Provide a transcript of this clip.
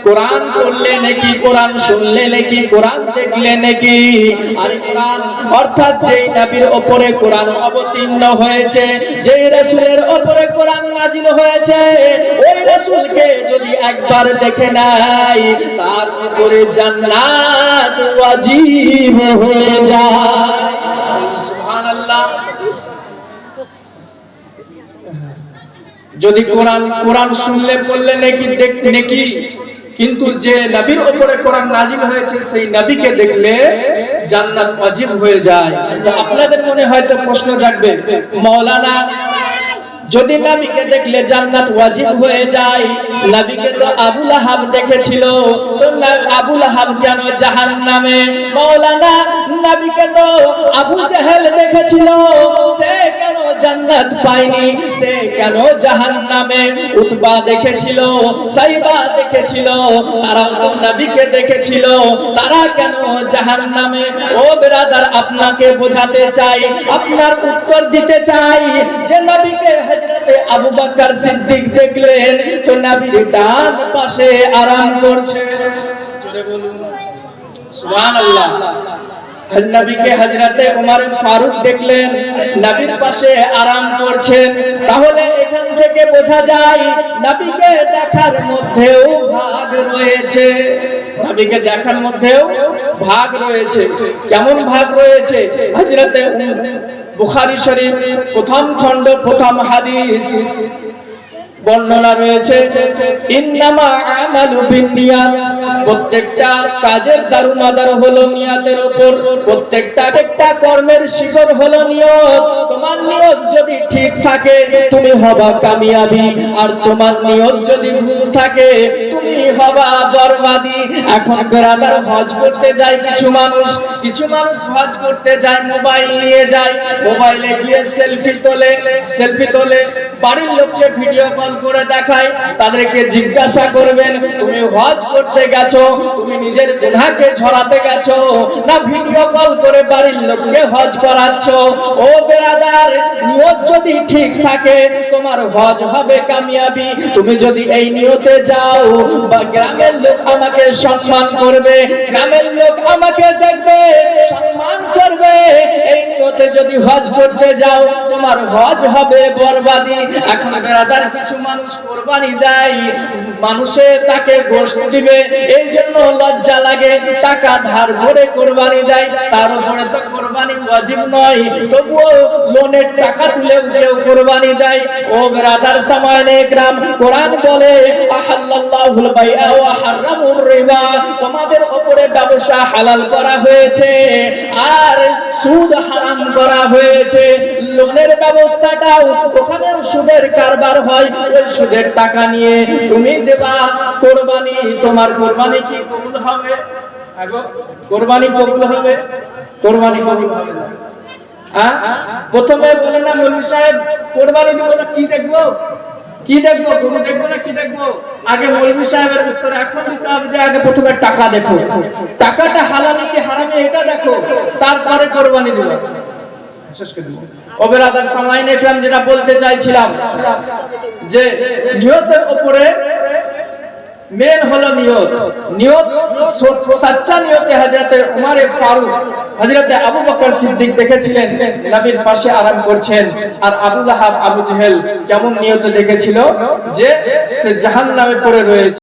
কোরআন পড়লে নাকি, কোরআন শুনলে নাকি, কোরআন দেখলে নাকি। আর কোরআন অর্থাৎ যেই নবীর উপরে কোরআন অবতীর্ণ হয়েছে, যেই রাসূলের উপরে কোরআন নাযিল হয়েছে, ওই রাসূলকে যদি একবার দেখে নাই, তার উপরে জান্নাত ওয়াজিব হয়ে যায়। সুবহানাল্লাহ। যদি কোরআন শুনলে পড়লে নাকি দেখতে নাকি, কিন্তু যে নবীর উপরে কোরআন নাযিল হয়েছে সেই নবীকে দেখলে জান্নাত ওয়াজিব হয়ে যায়। তো আপনাদের মনে হয়তো প্রশ্ন জাগবে, মাওলানা যদি নবীকে দেখলে জান্নাত ওয়াজিব হয়ে যায়, নবীকে তো আবু লাহাব দেখেছিল, তো আবু লাহাব কেন জাহান্নামে? মাওলানা নবীকে তো আবু জেহেল দেখেছিল, সে কেন জান্নাত পায়নি, সে কেন জাহান্নামে? উতবা দেখেছিল, সাইবা দেখেছিল, তারা তো নবীকে দেখেছিল, তারা কেন জাহান্নামে? ও ব্রাদার, আপনাকে বোঝাতে চাই, আপনার উত্তর দিতে চাই যে নবীকে হযরতে আবু বকর সিদ্দিক দেখলেন তো নবীর ডান পাশে আরাম করছে। জোরে বলুন সুবহানাল্লাহ। নবীকে হযরতে ওমর ফারুক দেখলেন নবীর পাশে আরাম করছেন। তাহলে এখান থেকে বোঝা যায় নবীকে দেখার মধ্যেও ভাগ রয়েছে, নবীকে দেখার মধ্যেও ভাগ রয়েছে। কেমন ভাগ রয়েছে? হযরতে বুখারী শরীফ প্রথম খণ্ড প্রথম হাদিস বর্ণনা রয়েছে, ইন্নামা আমালু বিন্নিয়াত, প্রত্যেকটা কাজের দারুমাদার হলো নিয়তের উপর, প্রত্যেকটা কর্মের শিকড় হলো নিয়ত। তোমার নিয়ত যদি ঠিক থাকে তুমি হবা কামিয়াবি, আর তোমার নিয়ত যদি ভুল থাকে তুমি হবা বরবাদি। এখন ব্রাদার হজ করতে যায় কিছু মানুষ হজ করতে যায়, মোবাইল নিয়ে যায়, মোবাইলে গিয়ে সেলফি তোলে, বাড়ির লোককে ভিডিও কল করে দেখায়। তাদেরকে জিজ্ঞাসা করবেন, তুমি হজ করতে গেছো, তুমি নিজের গুনাহকে ঝরাতে গেছো, না ভিডিও কল করে বাড়ির লোককে হজ করাচ্ছো? ও ব্রাদার, নিয়ত যদি ঠিক থাকে তোমার হজ হবে কামিয়াবি। তুমি যদি এই নিয়তে যাও বা গ্রামের লোক আমাকে সম্মান করবে, গ্রামের লোক আমাকে দেখবে, সম্মান করবে, এই নিয়তে যদি হজ করতে যাও তোমার হজ হবে বরবাদি। এখন ব্রাদার কিছু মানুষ কুরবানি দেয়, মানুষে তাকে গোশত দিবে, এই জন্য লজ্জা লাগে, টাকা ধার করে কুরবানি দেয়, তার উপরে তো কুরবানি ওয়াজিব নয়, তবুও লোনের টাকা তুলে কেউ কুরবানি দেয়। ও ব্রাদার সামানে ইকরাম, কোরআন বলে আহাল্লাল্লাহুল বাইআ ওয়া হারামুর রিবা, তোমাদের উপরে ব্যবসা হালাল করা হয়েছে আর সুদ হারাম করা হয়েছে। লোনের ব্যবস্থাটাও ওখানেও সুদের কারবার হয়, ওই সুদের টাকা নিয়ে তুমি দেবা কুরবানি, তোমার কুরবানি কি কবুল হবে? কুরবানি কবুল হবে? কুরবানি কবুল হবে না। প্রথমে বলে না মৌলভী সাহেব কুরবানি দেব না, কি দেখবো গরু দেখবো না কি দেখবো? আগে মৌলভী সাহেবের উত্তর এখন দিতে হবে যে আগে প্রথমে টাকা দেখো, টাকাটা হালালি কি হারামি এটা দেখো, তারপরে কুরবানি দেবো। যেটা বলতে চাইছিলাম যে নিয়তের উপরে মেন হলো নিয়ত সচ্চা নিয়তে হযরতে ওমর ফারুক হযরতে আবু বকর সিদ্দিক দেখেছিলেন নবীর পাশে আরাম করছেন, আর আবু লাহাব আবু জেহেল কেমন নিয়তে দেখেছিল যে সে জাহান্নামে পড়ে রয়েছে।